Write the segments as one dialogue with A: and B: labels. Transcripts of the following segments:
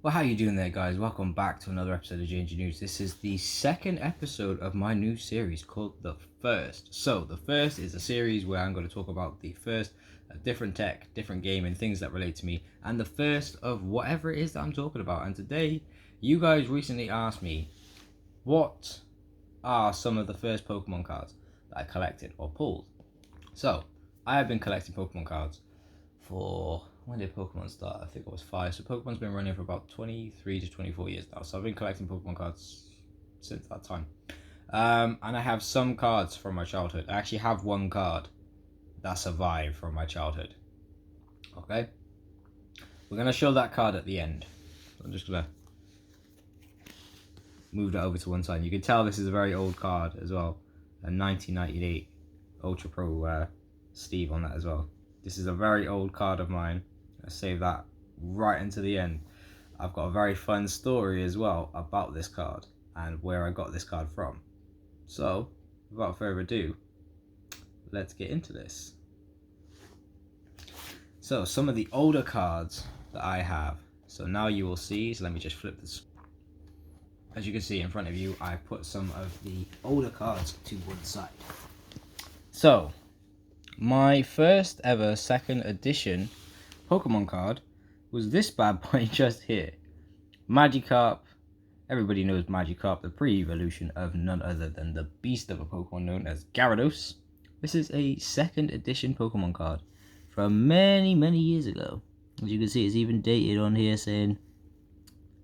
A: Well, how you doing there, guys? Welcome back to another episode of JNG News. This is the second episode of my new series called The First. So, The First is a series where I'm going to talk about the first different tech, different game, and things that relate to me, and the first of whatever it is that I'm talking about. And today, you guys recently asked me, what are some of the first Pokemon cards that I collected or pulled? So, I have been collecting Pokemon cards for... when did Pokemon start? I think it was 5. So Pokemon's been running for about 23 to 24 years now. So I've been collecting Pokemon cards since that time. And I have some cards from my childhood. I actually have one card that survived from my childhood. Okay? We're going to show that card at the end. So I'm just going to move that over to one side. You can tell this is a very old card as well. A 1998 Ultra Pro Steve on that as well. This is a very old card of mine. I'll save that right into the end. I've got a very fun story as well about this card and where I got this card from. So, without further ado, let's get into this. So, some of the older cards that I have. So now you will see, so let me just flip this. As you can see in front of you, I put some of the older cards to one side. So, my first ever second edition Pokemon card was this bad boy just here. Magikarp. Everybody knows Magikarp, the pre-evolution of none other than the beast of a Pokemon known as Gyarados. This is a second edition Pokemon card from many, many years ago. As you can see, it's even dated on here saying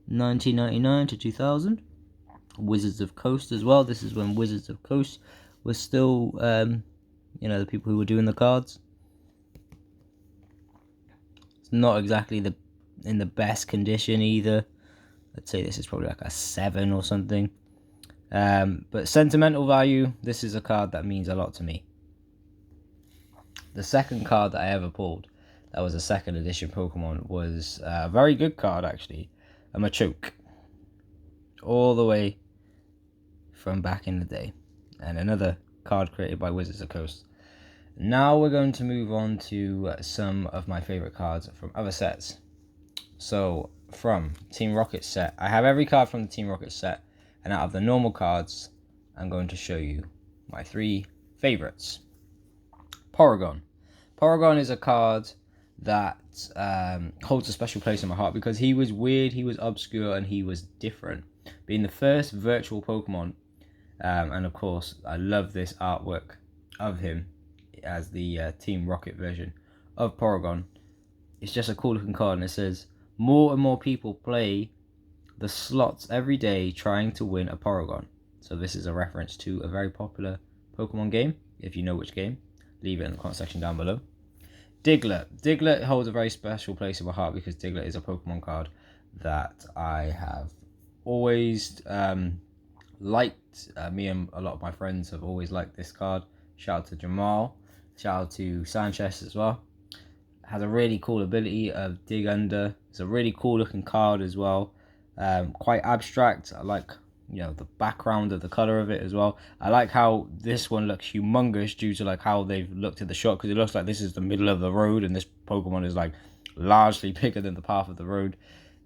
A: 1999 to 2000. Wizards of Coast as well. This is when Wizards of Coast was still... the people who were doing the cards. It's not exactly in the best condition either. I'd say this is probably like a 7 or something. But sentimental value, this is a card that means a lot to me. The second card that I ever pulled, that was a second edition Pokemon, was a very good card actually. A Machoke. All the way from back in the day. And another card created by Wizards of Coast. Now we're going to move on to some of my favorite cards from other sets. So from Team Rocket set, I have every card from the Team Rocket set, and out of the normal cards, I'm going to show you my 3 favorites. Porygon. Porygon is a card that holds a special place in my heart because he was weird, he was obscure, and he was different. Being the first virtual Pokemon, and of course, I love this artwork of him as the Team Rocket version of Porygon. It's just a cool looking card, and it says, more and more people play the slots every day trying to win a Porygon. So this is a reference to a very popular Pokemon game. If you know which game, leave it in the comment section down below. Diglett. Diglett holds a very special place in my heart because Diglett is a Pokemon card that I have always liked. Me and a lot of my friends have always liked this card. Shout out to Jamal. Shout out to Sanchez as well. Has a really cool ability of Dig Under. It's a really cool looking card as well. Quite abstract. I like the background of the color of it as well. I like how this one looks humongous due to like how they've looked at the shot, because it looks like this is the middle of the road and this Pokemon is like largely bigger than the path of the road.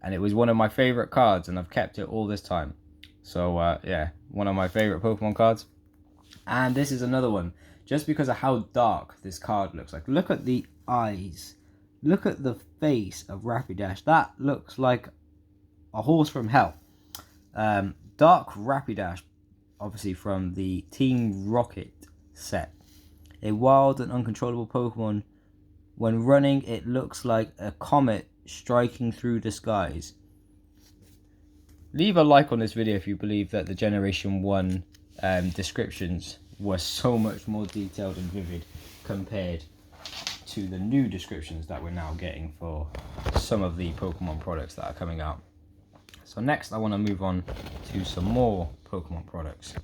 A: And it was one of my favorite cards, and I've kept it all this time. So yeah, one of my favorite Pokemon cards. And this is another one, just because of how dark this card looks. Like, look at the eyes. Look at the face of Rapidash. That looks like a horse from hell. Dark Rapidash, obviously from the Team Rocket set. A wild and uncontrollable Pokemon. When running, it looks like a comet striking through the skies. Leave a like on this video if you believe that the Generation 1 descriptions were so much more detailed and vivid compared to the new descriptions that we're now getting for some of the Pokemon products that are coming out. So next I want to move on to some more Pokemon products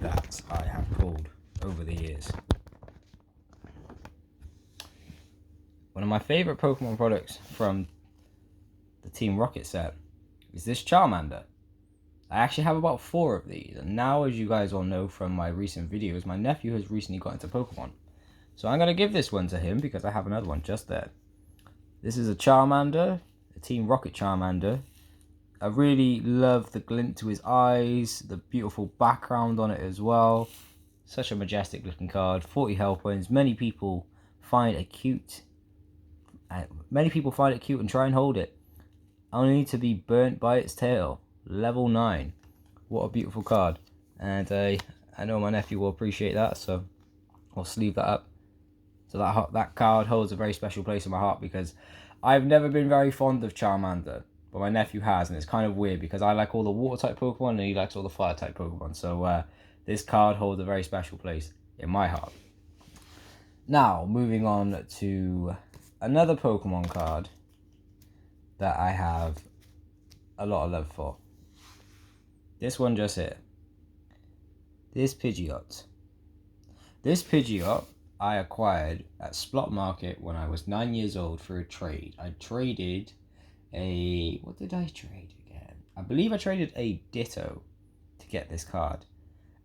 A: that I have pulled over the years. One of my favorite Pokemon products from the Team Rocket set is this Charmander. I actually have about 4 of these, and now, as you guys all know from my recent videos, my nephew has recently got into Pokemon. So I'm going to give this one to him because I have another one just there. This is a Charmander, a Team Rocket Charmander, I really love the glint to his eyes, the beautiful background on it as well. Such a majestic looking card. 40 health points. Many people find it cute. And try and hold it, only to be burnt by its tail. Level 9. What a beautiful card. And I know my nephew will appreciate that, so I'll sleeve that up. So that card holds a very special place in my heart because I've never been very fond of Charmander, but my nephew has, and it's kind of weird because I like all the water type Pokemon and he likes all the fire type Pokemon. So this card holds a very special place in my heart. Now, moving on to another Pokemon card that I have a lot of love for. This one just here. This Pidgeot. This Pidgeot I acquired at Splot Market when I was 9 years old for a trade. I traded a... What did I trade again? I believe I traded a Ditto to get this card.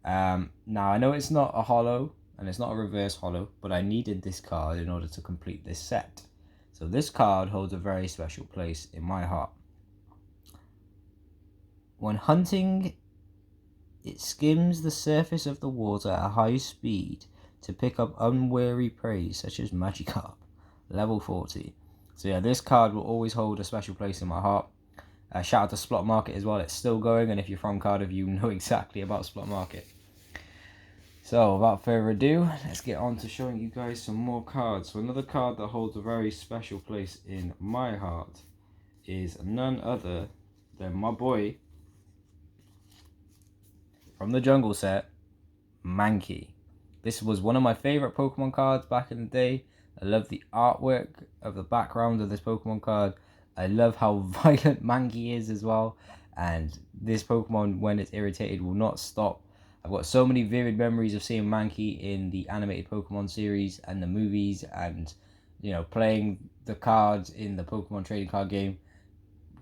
A: Now, I know it's not a holo, and it's not a reverse holo, but I needed this card in order to complete this set. So this card holds a very special place in my heart. When hunting, it skims the surface of the water at a high speed to pick up unwary prey such as Magikarp. Level 40. So yeah, this card will always hold a special place in my heart. Shout out to Splot Market as well. It's still going, and if you're from Cardiff, you know exactly about Splot Market. So, without further ado, let's get on to showing you guys some more cards. So another card that holds a very special place in my heart is none other than my boy from the Jungle set, Manky. This was one of my favourite Pokemon cards back in the day. I love the artwork of the background of this Pokemon card. I love how violent Manky is as well. And this Pokemon, when it's irritated, will not stop. I've got so many vivid memories of seeing Manky in the animated Pokemon series and the movies, and you know, playing the cards in the Pokemon trading card game.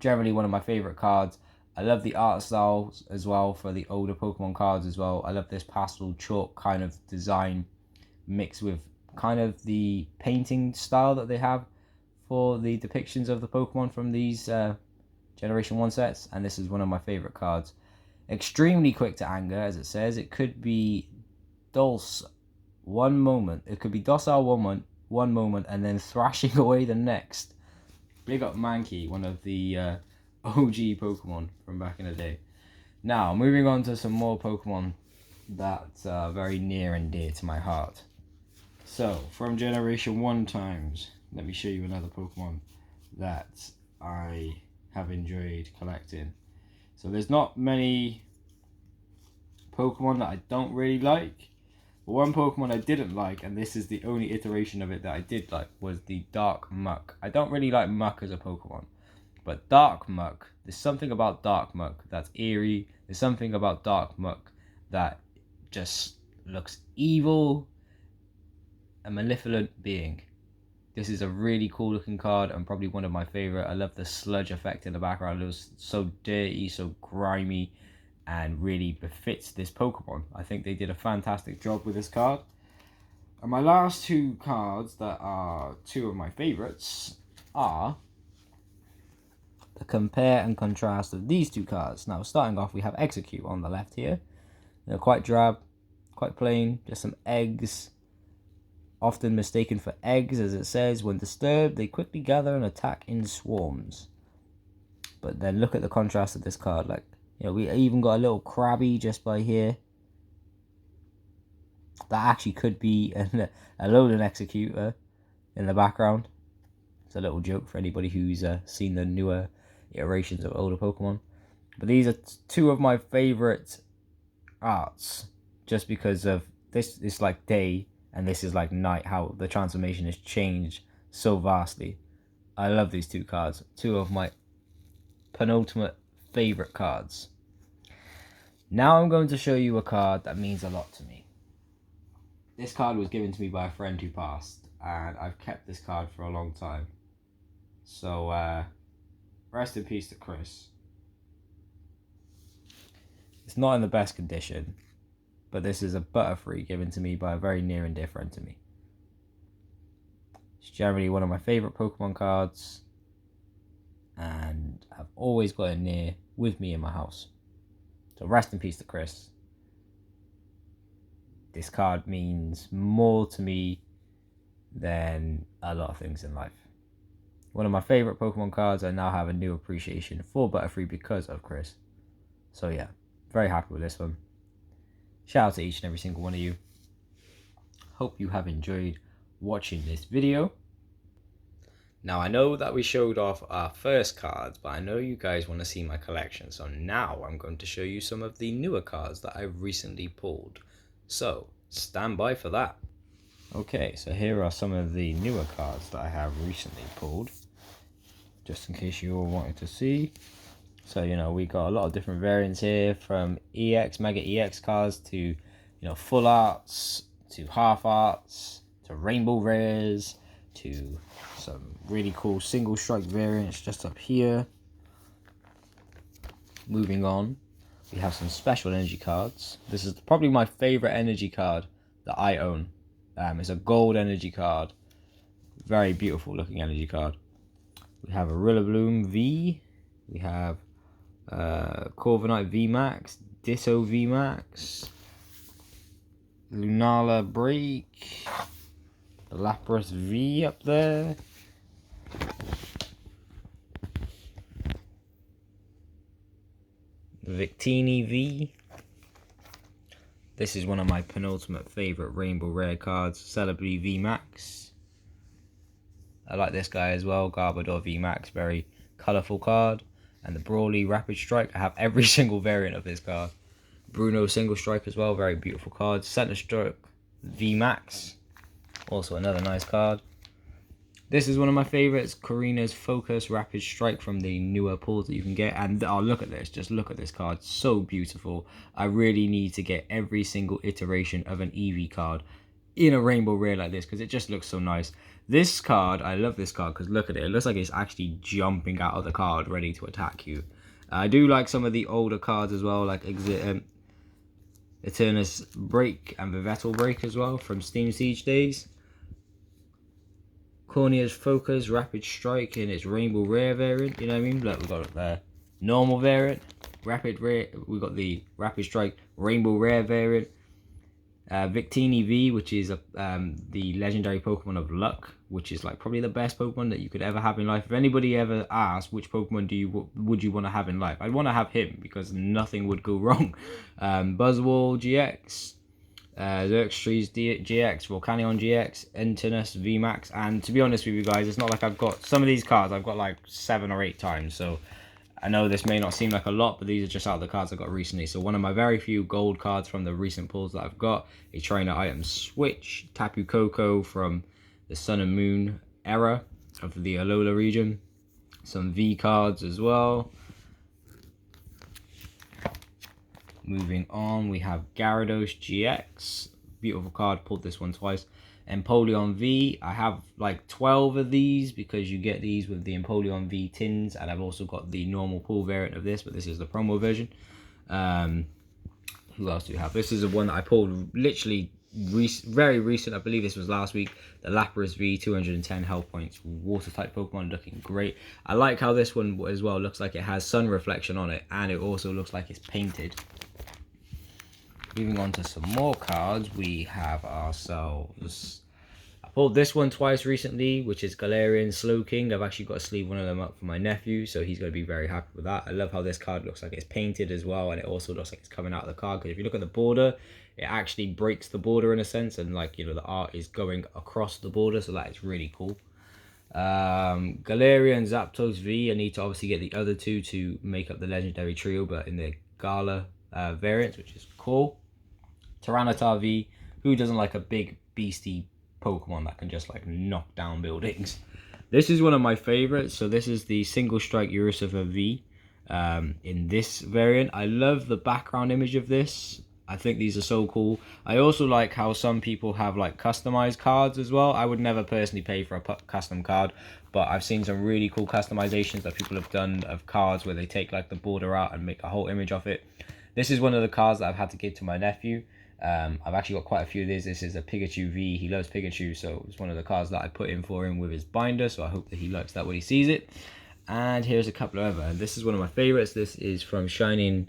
A: Generally one of my favorite cards. I love the art styles as well for the older Pokemon cards as well. I love this pastel chalk kind of design mixed with kind of the painting style that they have for the depictions of the Pokemon from these Generation 1 sets, and this is one of my favorite cards. Extremely quick to anger, as it says. It could be docile one moment, and then thrashing away the next. Big up Manky, one of the OG Pokemon from back in the day. Now, moving on to some more Pokemon that are very near and dear to my heart. So, from Generation 1 times, let me show you another Pokemon that I have enjoyed collecting. So there's not many Pokemon that I don't really like, but one Pokemon I didn't like, and this is the only iteration of it that I did like, was the Dark Muck. I don't really like Muck as a Pokemon, but Dark Muck, there's something about Dark Muck that's eerie. There's something about Dark Muck that just looks evil, a malevolent being. This is a really cool looking card and probably one of my favorite. I love the sludge effect in the background. It was so dirty, so grimy, and really befits this Pokemon. I think they did a fantastic job with this card. And my last two cards that are two of my favorites are the compare and contrast of these two cards. Now, starting off, we have Execute on the left here. They're quite drab, quite plain, just some eggs. Often mistaken for eggs, as it says. When disturbed, they quickly gather and attack in swarms. But then look at the contrast of this card. Like, you know, we even got a little Krabby just by here. That actually could be a Alolan Executor in the background. It's a little joke for anybody who's seen the newer iterations of older Pokemon. But these are two of my favorite arts, just because of this is like day and this is like night, how the transformation has changed so vastly. I love these two cards. Two of my penultimate favorite cards. Now I'm going to show you a card that means a lot to me. This card was given to me by a friend who passed, and I've kept this card for a long time. So, rest in peace to Chris. It's not in the best condition, but this is a Butterfree given to me by a very near and dear friend to me. It's generally one of my favourite Pokemon cards, and I've always got it near with me in my house. So rest in peace to Chris. This card means more to me than a lot of things in life. One of my favorite Pokemon cards. I now have a new appreciation for Butterfree because of Chris. So yeah, very happy with this one. Shout out to each and every single one of you. Hope you have enjoyed watching this video. Now I know that we showed off our first cards, but I know you guys want to see my collection. So now I'm going to show you some of the newer cards that I've recently pulled. So stand by for that. Okay, so here are some of the newer cards that I have recently pulled, just in case you all wanted to see. So, you know, we got a lot of different variants here, from EX, Mega EX cards to, you know, full arts, to half arts, to rainbow rares, to some really cool single strike variants just up here. Moving on, we have some special energy cards. This is probably my favorite energy card that I own. It's a gold energy card. Very beautiful looking energy card. We have a Rillaboom V. We have Corviknight V Max, Ditto V Max, Lunala Break, Lapras V up there, Victini V. This is one of my penultimate favorite rainbow rare cards, Celebi V Max. I like this guy as well, Garbodor V Max, very colourful card. And the Brawly Rapid Strike, I have every single variant of this card. Bruno Single Strike as well, very beautiful card. Center Stroke V Max, also another nice card. This is one of my favourites, Karina's Focus Rapid Strike from the newer pulls that you can get. And oh, look at this, just look at this card, so beautiful. I really need to get every single iteration of an Eevee card in a rainbow rare like this, because it just looks so nice. This card, I love this card because look at it. It looks like it's actually jumping out of the card ready to attack you. I do like some of the older cards as well, like Eternus Break and Vivettle Break as well from Steam Siege days. Cornea's Focus Rapid Strike in its Rainbow Rare variant, you know what I mean? Look, we've got the normal variant, Rapid Rare, we've got the Rapid Strike Rainbow Rare variant. Victini V, which is the legendary Pokemon of luck, which is like probably the best Pokemon that you could ever have in life. If anybody ever asks which Pokemon would you want to have in life, I'd want to have him because nothing would go wrong. Buzzwole GX, Xerxes GX, Volcanion GX, Internus VMAX, and to be honest with you guys, it's not like I've got some of these cards I've got like 7 or 8 times, so I know this may not seem like a lot, but these are just out of the cards I got recently. So one of my very few gold cards from the recent pulls that I've got, a trainer item Switch, Tapu Koko from the Sun and Moon era of the Alola region, some V cards as well. Moving on, we have Gyarados GX, beautiful card, pulled this one twice. Empoleon V, I have like 12 of these because you get these with the Empoleon V tins, and I've also got the normal pull variant of this, but this is the promo version. Who else do we have? This is the one that I pulled literally very recent, I believe this was last week, the Lapras V, 210 health points, water type Pokemon, looking great. I like how this one as well looks like it has sun reflection on it, and it also looks like it's painted. Moving on to some more cards, we have ourselves, I pulled this one twice recently, which is Galarian Slowking. I've actually got to sleeve one of them up for my nephew, so he's going to be very happy with that. I love how this card looks like it's painted as well, and it also looks like it's coming out of the card, because if you look at the border, it actually breaks the border in a sense, and like, you know, the art is going across the border, so that is really cool. Galarian Zapdos V, I need to obviously get the other two to make up the legendary trio, but in the Gala variants, which is cool. Tyranitar V, who doesn't like a big beastie Pokemon that can just like knock down buildings? This is one of my favorites. So this is the Single Strike Urushifu V in this variant. I love the background image of this. I think these are so cool. I also like how some people have like customized cards as well. I would never personally pay for a custom card, but I've seen some really cool customizations that people have done of cards where they take like the border out and make a whole image of it. This is one of the cards that I've had to give to my nephew. I've actually got quite a few of these. This is a Pikachu V. He loves Pikachu, so it's one of the cards that I put in for him with his binder, so I hope that he likes that when he sees it. And here's a couple of other. This is one of my favorites. This is from Shining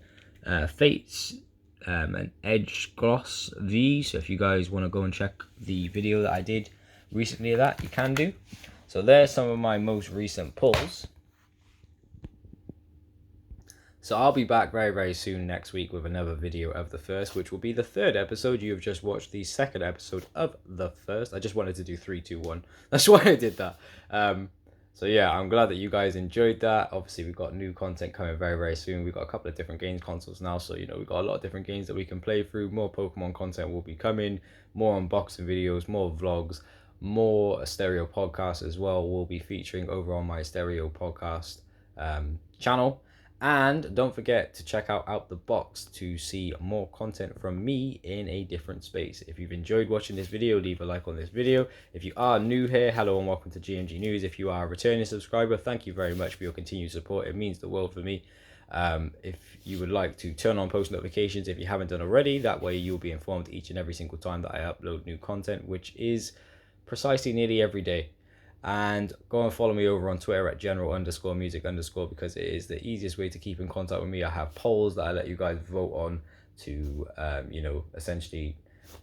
A: Fates, an Edge Gloss V. So if you guys want to go and check the video that I did recently of that, you can do. So there's some of my most recent pulls. So I'll be back very, very soon next week with another video of the first, which will be the third episode. You have just watched the second episode of the first. I just wanted to do 3, 2, 1. That's why I did that. So yeah, I'm glad that you guys enjoyed that. Obviously, we've got new content coming very, very soon. We've got a couple of different games consoles now. So, you know, we've got a lot of different games that we can play through. More Pokemon content will be coming. More unboxing videos, more vlogs, more stereo podcasts as well will be featuring over on my stereo podcast channel. And don't forget to check out the box to see more content from me in a different space. If you've enjoyed watching this video, leave a like on this video. If you are new here, hello and welcome to GMG News. If you are a returning subscriber, thank you very much for your continued support. It means the world for me. If you would like to turn on post notifications if you haven't done already, that way you'll be informed each and every single time that I upload new content, which is precisely nearly every day. And go and follow me over on Twitter at general_music_ because it is the easiest way to keep in contact with me. I have polls that I let you guys vote on to, you know, essentially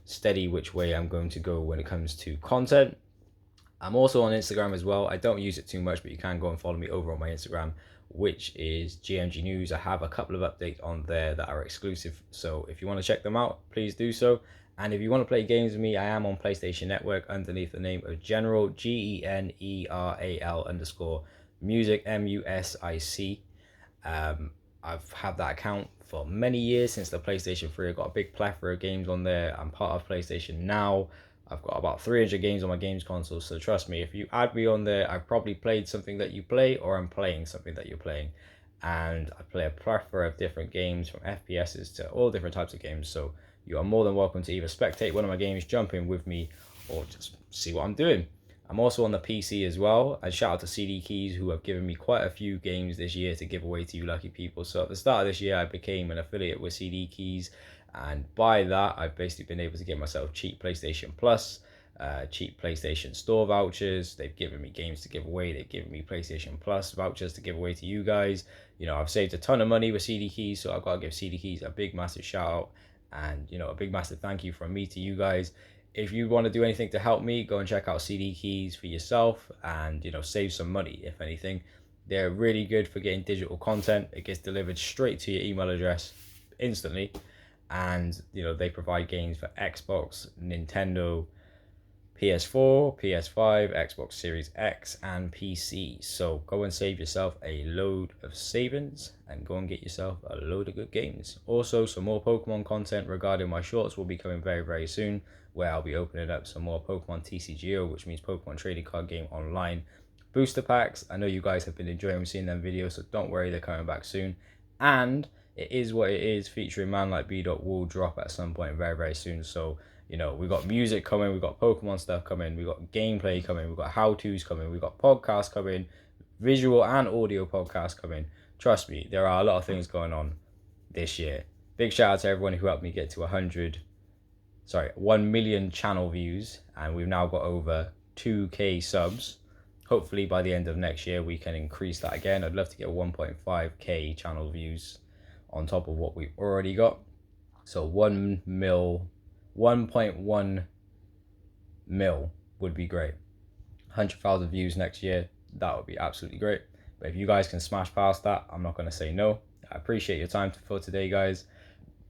A: steady which way I'm going to go when it comes to content. I'm also on Instagram as well. I don't use it too much, but you can go and follow me over on my Instagram, which is GMG News. I have a couple of updates on there that are exclusive. So if you want to check them out, please do so. And if you want to play games with me, I am on PlayStation Network underneath the name of General, GENERAL_music, MUSIC. I've had that account for many years since the PlayStation 3. I've got a big plethora of games on there. I'm part of PlayStation Now. I've got about 300 games on my games console. So trust me, if you add me on there, I've probably played something that you play, or I'm playing something that you're playing. And I play a plethora of different games, from FPSs to all different types of games. So you are more than welcome to either spectate one of my games, jump in with me, or just see what I'm doing. I'm also on the PC as well. And shout out to CD Keys, who have given me quite a few games this year to give away to you lucky people. So at the start of this year, I became an affiliate with CD Keys. And by that, I've basically been able to get myself cheap PlayStation Plus, cheap PlayStation Store vouchers. They've given me games to give away. They've given me PlayStation Plus vouchers to give away to you guys. You know, I've saved a ton of money with CD Keys, so I've got to give CD Keys a big, massive shout out. And, you know, a big, massive thank you from me to you guys. If you want to do anything to help me, go and check out CD Keys for yourself and, you know, save some money, if anything. They're really good for getting digital content. It gets delivered straight to your email address instantly. And, you know, they provide games for Xbox, Nintendo, PS4, PS5, Xbox Series X, and PC. So go and save yourself a load of savings and go and get yourself a load of good games. Also, some more Pokemon content regarding my shorts will be coming very, very soon, where I'll be opening up some more Pokemon TCGO, which means Pokemon Trading Card Game Online booster packs. I know you guys have been enjoying seeing them videos, so don't worry, they're coming back soon. And It Is What It Is featuring Man Like B. will drop at some point very, very soon. So, you know, we've got music coming, we've got Pokemon stuff coming, we've got gameplay coming, we've got how-tos coming, we've got podcasts coming, visual and audio podcasts coming. Trust me, there are a lot of things going on this year. Big shout out to everyone who helped me get to 1 million channel views, and we've now got over 2k subs. Hopefully by the end of next year we can increase that again. I'd love to get 1.5k channel views on top of what we've already got. So 1.1 mil would be great. 100,000 views next year, that would be absolutely great. But if you guys can smash past that, I'm not going to say no. I appreciate your time for today, guys.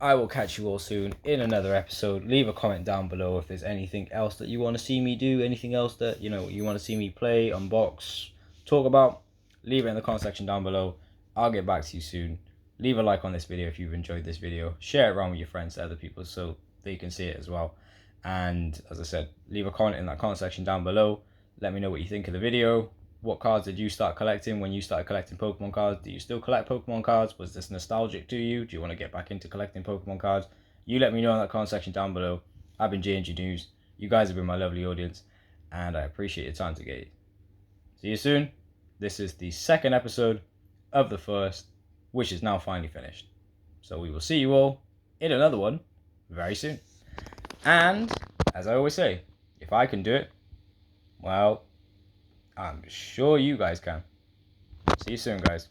A: I will catch you all soon in another episode. Leave a comment down below if there's anything else that you want to see me do, anything else that, you know, you want to see me play, unbox, talk about. Leave it in the comment section down below. I'll get back to you soon. Leave a like on this video if you've enjoyed this video. Share it around with your friends to other people so they can see it as well. And as I said, leave a comment in that comment section down below. Let me know what you think of the video. What cards did you start collecting when you started collecting Pokemon cards? Do you still collect Pokemon cards? Was this nostalgic to you? Do you want to get back into collecting Pokemon cards? You let me know in that comment section down below. I've been GNG News. You guys have been my lovely audience, and I appreciate your time today. See you soon. This is the second episode of the first, which is now finally finished. So we will see you all in another one very soon. And, as I always say, if I can do it, well, I'm sure you guys can. See you soon, guys.